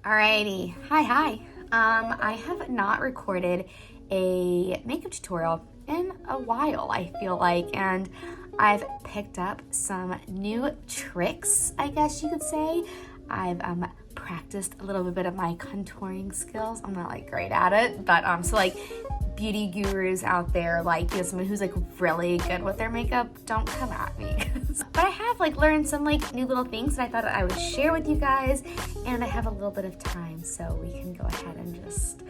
Alrighty, hi. I have not recorded a makeup tutorial in a while, I feel like, and I've picked up some new tricks, I guess you could say. I've practiced a little bit of my contouring skills. I'm not like great at it, but so like beauty gurus out there, like, you know, someone who's like really good with their makeup, don't come at me. But I have like learned some like new little things that I thought I would share with you guys, and I have a little bit of time, so we can go ahead and just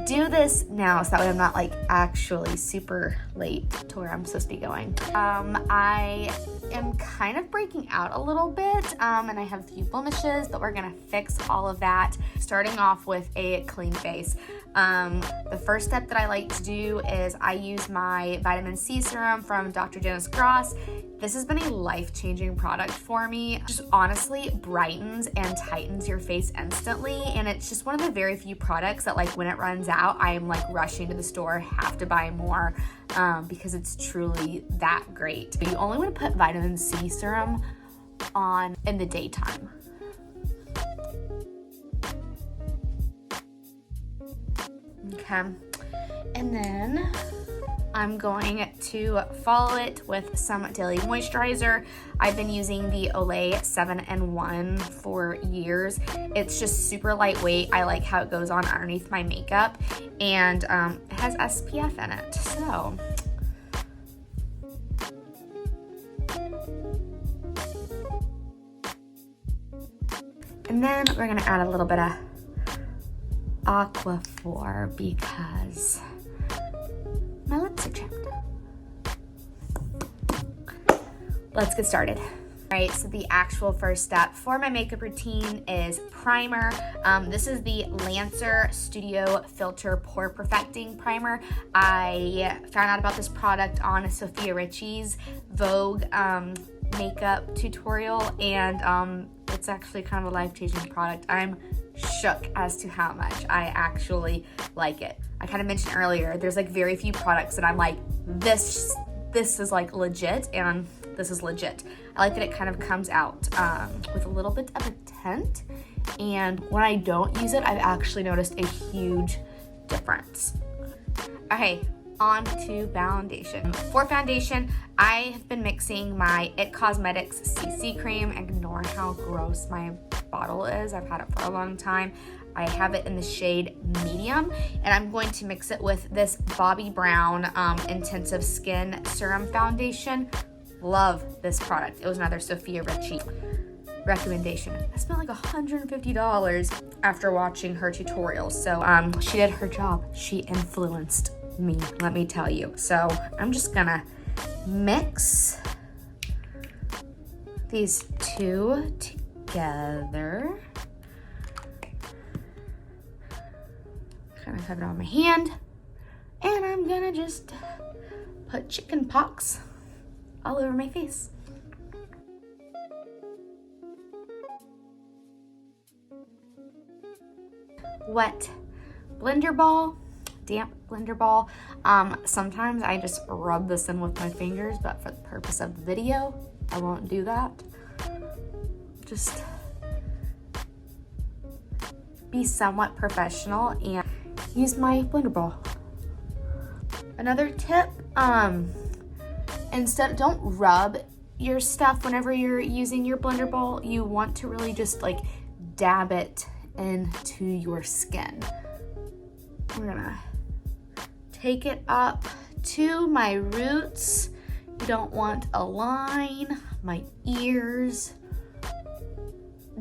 do this now, so that way I'm not like actually super late to where I'm supposed to be going. I am kind of breaking out a little bit, and I have a few blemishes, but we're gonna fix all of that, starting off with a clean face. The first step that I like to do is I use my vitamin C serum from Dr. Dennis Gross. This has been a life-changing product for me. It just honestly brightens and tightens your face instantly, and it's just one of the very few products that, like, when it runs out, I am like rushing to the store, have to buy more, because it's truly that great. You only want to put vitamin C serum on in the daytime. Okay, and then I'm going to follow it with some daily moisturizer. I've been using the Olay 7-in-1 for years. It's just super lightweight. I like how it goes on underneath my makeup, and it has SPF in it, so. And then we're gonna add a little bit of Aquaphor because my lips are chapped. Let's get started. All right, so the actual first step for my makeup routine is primer. This is the Lancer Studio Filter Pore Perfecting Primer. I found out about this product on Sophia Richie's Vogue makeup tutorial, and it's actually kind of a life-changing product. I'm shook as to how much I actually like it. I kind of mentioned earlier, there's like very few products that I'm like, this is like legit, and this is legit. I like that it kind of comes out with a little bit of a tint, and when I don't use it, I've actually noticed a huge difference. Okay, on to foundation. For foundation, I have been mixing my It Cosmetics CC cream. Ignore how gross my bottle is. I've had it for a long time. I have it in the shade medium, and I'm going to mix it with this Bobbi Brown Intensive Skin Serum Foundation. Love this product. It was another Sophia Richie recommendation. I spent like $150 after watching her tutorials, so she did her job. She influenced me, let me tell you. So I'm just gonna mix these two together. Kind of have it on my hand, and I'm gonna just put chicken pox all over my face. Wet blender ball, damp blender ball. Sometimes I just rub this in with my fingers, but for the purpose of the video, I won't do that. Just be somewhat professional and use my blender ball. Another tip, don't rub your stuff whenever you're using your blender ball. You want to really just like dab it into your skin. We're gonna take it up to my roots. You don't want a line, my ears,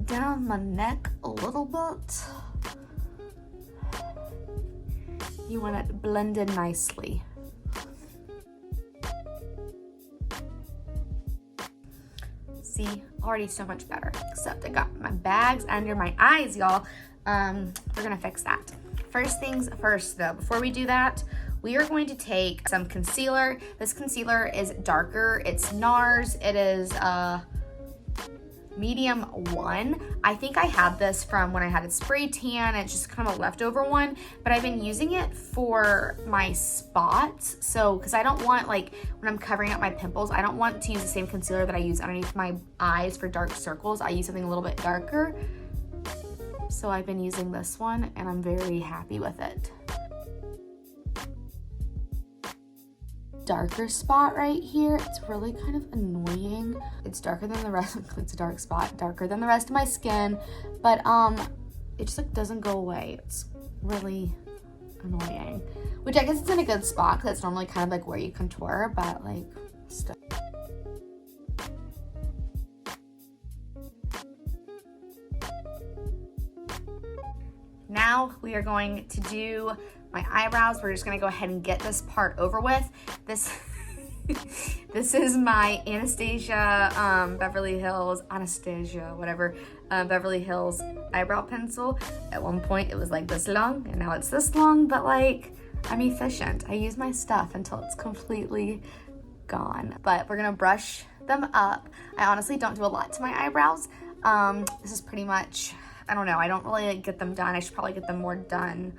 down my neck a little bit. You want it blended nicely. See, already so much better, except I got my bags under my eyes, y'all. We're gonna fix that. First things first though, before we do that, we are going to take some concealer. This concealer is darker. It's NARS. It is medium 1. I think I had this from when I had a spray tan. It's just kind of a leftover one, but I've been using it for my spots. So, because I don't want, like, when I'm covering up my pimples, I don't want to use the same concealer that I use underneath my eyes for dark circles. I use something a little bit darker. So I've been using this one and I'm very happy with it. Darker spot right here. It's really kind of annoying. It's darker than the rest. It's a dark spot, darker than the rest of my skin, but it just like doesn't go away. It's really annoying, which I guess it's in a good spot because it's normally kind of like where you contour, but like still. Now we are going to do my eyebrows. We're just gonna go ahead and get this part over with. This is my Anastasia, Beverly Hills eyebrow pencil. At one point it was like this long and now it's this long, but like I'm efficient. I use my stuff until it's completely gone. But we're gonna brush them up. I honestly don't do a lot to my eyebrows. This is pretty much, I don't know, I don't really like get them done. I should probably get them more done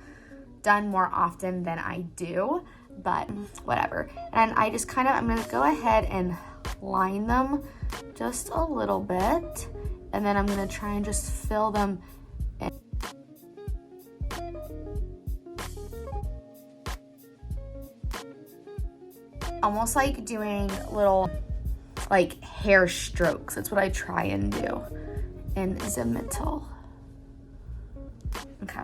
more often than I do, but whatever. And I just kind of, I'm gonna go ahead and line them just a little bit, and then I'm gonna try and just fill them in. Almost like doing little like hair strokes. That's what I try and do in the middle. Okay,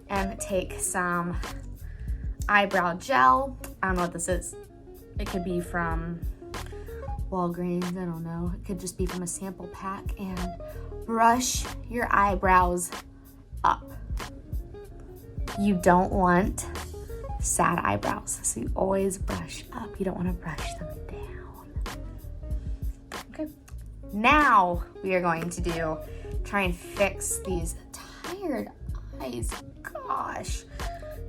and take some eyebrow gel. I don't know what this is. It could be from Walgreens, I don't know. It could just be from a sample pack, and brush your eyebrows up. You don't want sad eyebrows, so you always brush up. You don't want to brush them down. Okay, now we are going to try and fix these tired eyes. Gosh,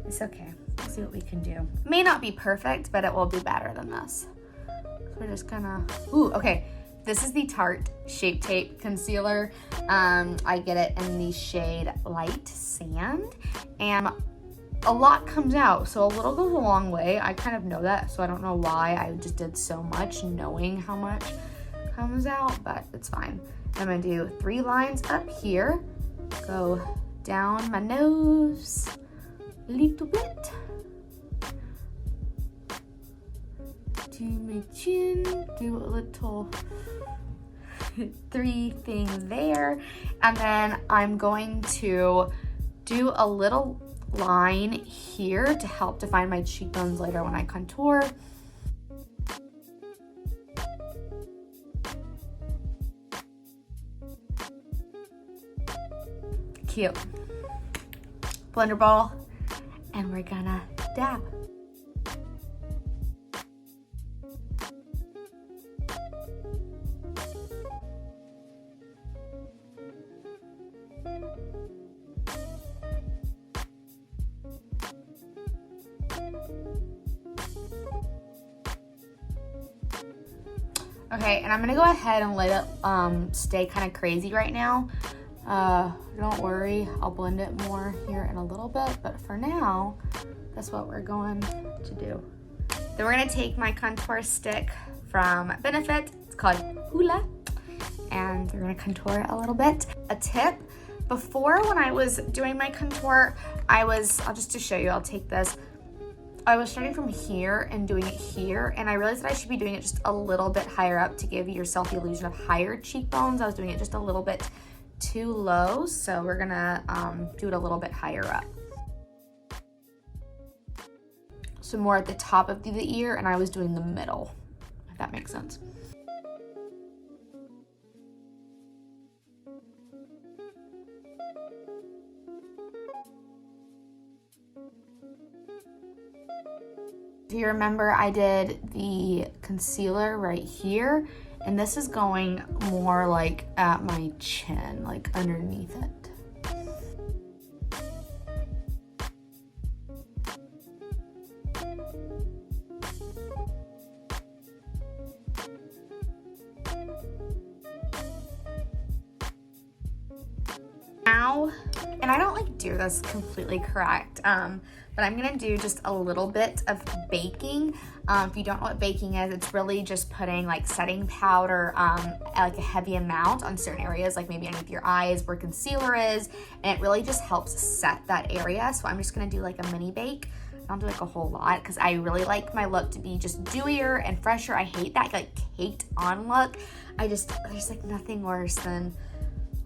it's okay. We'll see what we can do. May not be perfect, but it will be better than this. So we're just gonna, ooh, okay. This is the Tarte Shape Tape Concealer. I get it in the shade Light Sand, and a lot comes out, so a little goes a long way. I kind of know that, so I don't know why I just did so much knowing how much comes out, but it's fine. I'm gonna do 3 lines up here, go down my nose a little bit, to my chin, do a little 3 things there, and then I'm going to do a little line here to help define my cheekbones later when I contour. Cute. Blender ball, and we're gonna dab. Okay, and I'm gonna go ahead and let it stay kind of crazy right now. Don't worry, I'll blend it more here in a little bit, but for now, that's what we're going to do. Then we're gonna take my contour stick from Benefit, it's called Hula, and we're gonna contour a little bit. A tip, before when I was doing my contour, I'll just to show you, I'll take this. I was starting from here and doing it here, and I realized that I should be doing it just a little bit higher up to give yourself the illusion of higher cheekbones. I was doing it just a little bit too low, so we're gonna do it a little bit higher up. So more at the top of the ear, and I was doing the middle, if that makes sense. Do you remember I did the concealer right here? And this is going more like at my chin, like underneath it. now, and I don't like do this completely correct, but I'm gonna do just a little bit of baking. If you don't know what baking is, it's really just putting like setting powder, like a heavy amount on certain areas, like maybe underneath your eyes where concealer is, and it really just helps set that area. So I'm just gonna do like a mini bake. I don't do like a whole lot because I really like my look to be just dewier and fresher. I hate that like caked on look. There's like nothing worse than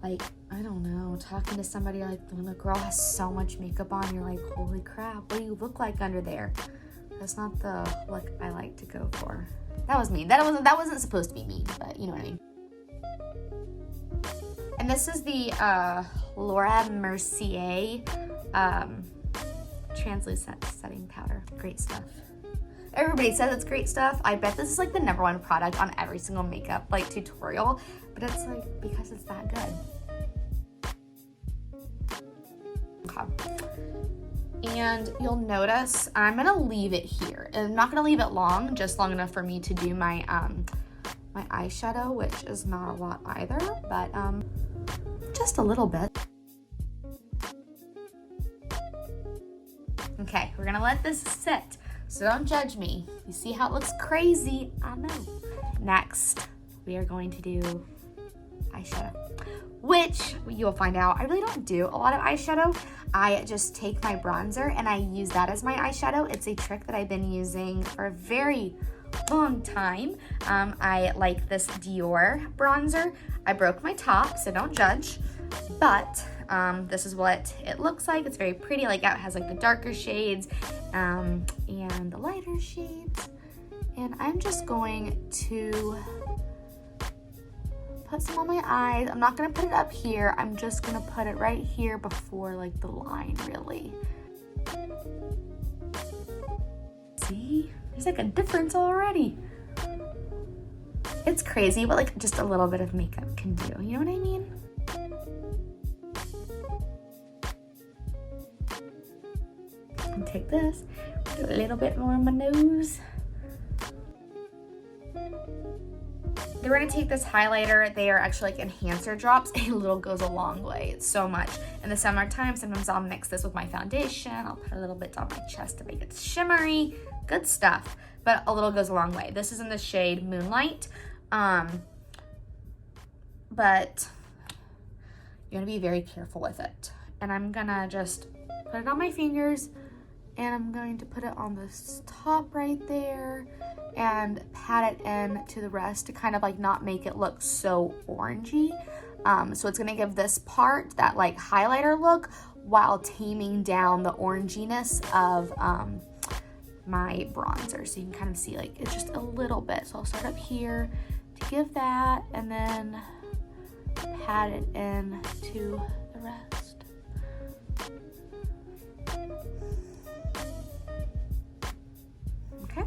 like, I don't know, talking to somebody like when a girl has so much makeup on, you're like, holy crap, what do you look like under there? That's not the look I like to go for. That was mean. That wasn't supposed to be mean, but you know what I mean. And this is the Laura Mercier translucent setting powder. Great stuff. Everybody says it's great stuff. I bet this is like the #1 product on every single makeup like tutorial, but it's like because it's that good. Okay. And you'll notice I'm gonna leave it here. And I'm not gonna leave it long, just long enough for me to do my my eyeshadow, which is not a lot either, but just a little bit. Okay, we're gonna let this sit, so don't judge me. You see how it looks crazy? I know. Next, we are going to do eyeshadow, which you'll find out I really don't do a lot of eyeshadow. I just take my bronzer and I use that as my eyeshadow. It's a trick that I've been using for a very long time. I like this Dior bronzer. I broke my top, so don't judge, but this is what it looks like. It's very pretty. Like, it has like the darker shades and the lighter shades, and I'm just going to put some on my eyes. I'm not gonna put it up here. I'm just gonna put it right here before like the line, really. See, there's like a difference already. It's crazy what like just a little bit of makeup can do, you know what I mean? And take this, do a little bit more on my nose. Then we're gonna take this highlighter. They are actually like enhancer drops. A little goes a long way. It's so much. In the summertime, sometimes I'll mix this with my foundation. I'll put a little bit on my chest to make it shimmery. Good stuff. But a little goes a long way. This is in the shade Moonlight. But you're gonna be very careful with it. And I'm gonna just put it on my fingers, and I'm going to put it on this top right there and pat it in to the rest to kind of like not make it look so orangey. So it's gonna give this part that like highlighter look while taming down the oranginess of my bronzer. So you can kind of see like it's just a little bit. So I'll start up here to give that and then pat it in to the rest. Okay.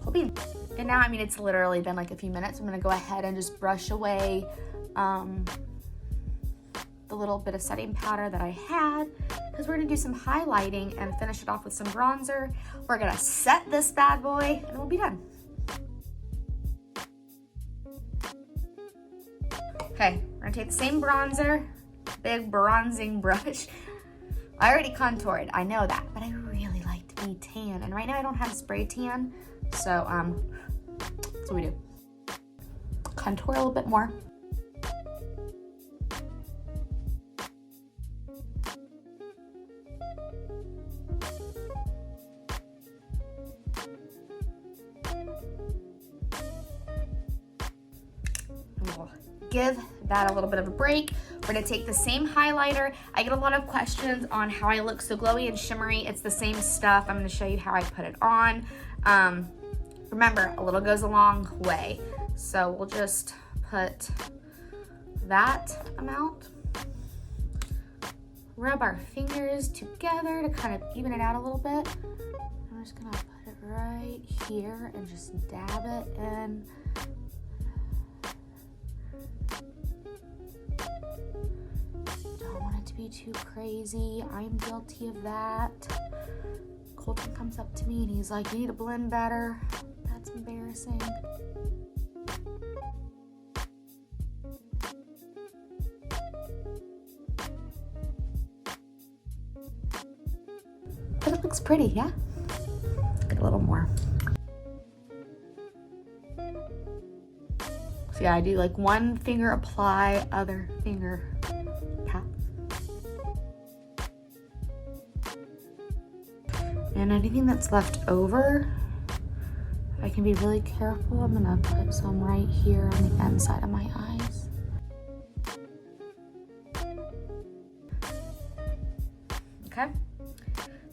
Cool beans. And now, I mean, it's literally been like a few minutes. I'm gonna go ahead and just brush away the little bit of setting powder that I had, because we're gonna do some highlighting and finish it off with some bronzer. We're gonna set this bad boy and we'll be done. Okay, we're gonna take the same bronzer, big bronzing brush. I already contoured, I know that, but I really like to be tan, and right now I don't have a spray tan, so that's what we do. Contour a little bit more. We'll give that a little bit of a break. We're gonna take the same highlighter. I get a lot of questions on how I look so glowy and shimmery. It's the same stuff. I'm gonna show you how I put it on. Remember, a little goes a long way. So we'll just put that amount. Rub our fingers together to kind of even it out a little bit. I'm just gonna put it right here and just dab it in. Don't want it to be too crazy. I'm guilty of that. Colton comes up to me and he's like, you need to blend better. That's embarrassing. Looks pretty, yeah? Get a little more. So yeah, I do like one finger apply, other finger pat. And anything that's left over, I can be really careful. I'm gonna put some right here on the inside of my eyes. Okay,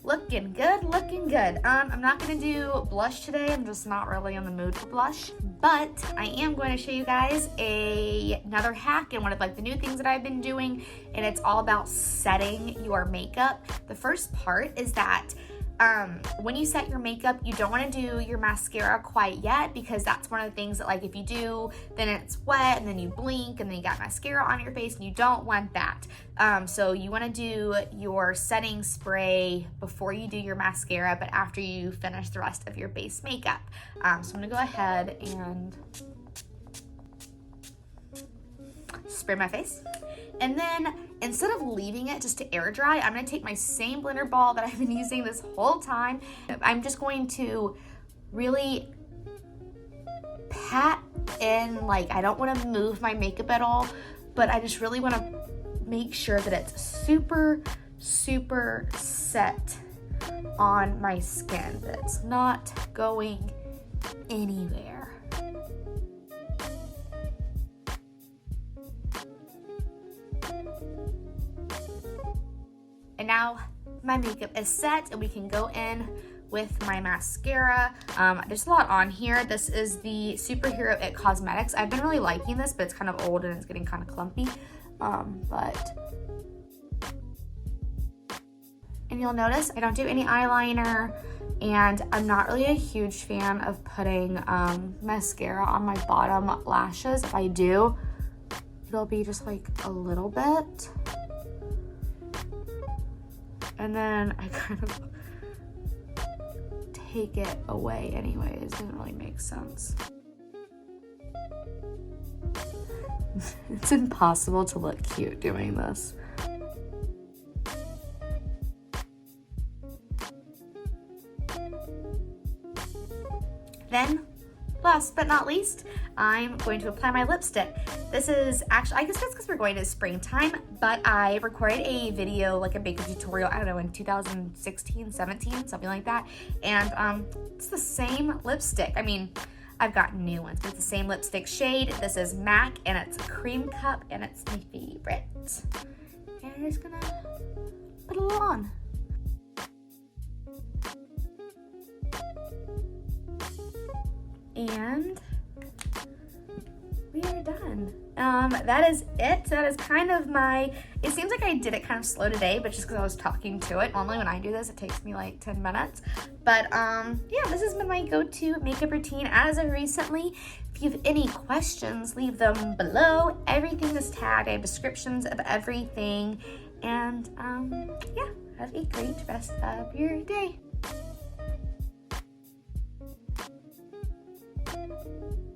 looking good, looking good. I'm not gonna do blush today. I'm just not really in the mood for blush, but I am going to show you guys another hack and one of like the new things that I've been doing, and it's all about setting your makeup. The first part is that when you set your makeup, you don't want to do your mascara quite yet, because that's one of the things that, like, if you do, then it's wet and then you blink and then you got mascara on your face, and you don't want that. So you want to do your setting spray before you do your mascara, but after you finish the rest of your base makeup. So I'm gonna go ahead and spray my face. And then instead of leaving it just to air dry, I'm gonna take my same blender ball that I've been using this whole time. I'm just going to really pat in, like, I don't wanna move my makeup at all, but I just really wanna make sure that it's super, super set on my skin, that it's not going anywhere. And now my makeup is set and we can go in with my mascara. There's a lot on here. This is the Superhero It Cosmetics. I've been really liking this, but it's kind of old and it's getting kind of clumpy. And you'll notice I don't do any eyeliner, and I'm not really a huge fan of putting mascara on my bottom lashes. If I do, it'll be just like a little bit. And then I kind of take it away anyways. It doesn't really make sense. It's impossible to look cute doing this. Then, last but not least, I'm going to apply my lipstick. This is actually, I guess that's because we're going to springtime, but I recorded a video, like a makeup tutorial, I don't know, in 2016, 17, something like that. And it's the same lipstick. I mean, I've got new ones, but it's the same lipstick shade. This is MAC, and it's Cream Cup, and it's my favorite. And I'm just gonna put a little on. And we are done. That is it. That is kind of my, it seems like I did it kind of slow today, but just because I was talking to it. Normally when I do this, it takes me like 10 minutes. But yeah, this has been my go-to makeup routine as of recently. If you have any questions, leave them below. Everything is tagged. I have descriptions of everything. And yeah, have a great rest of your day.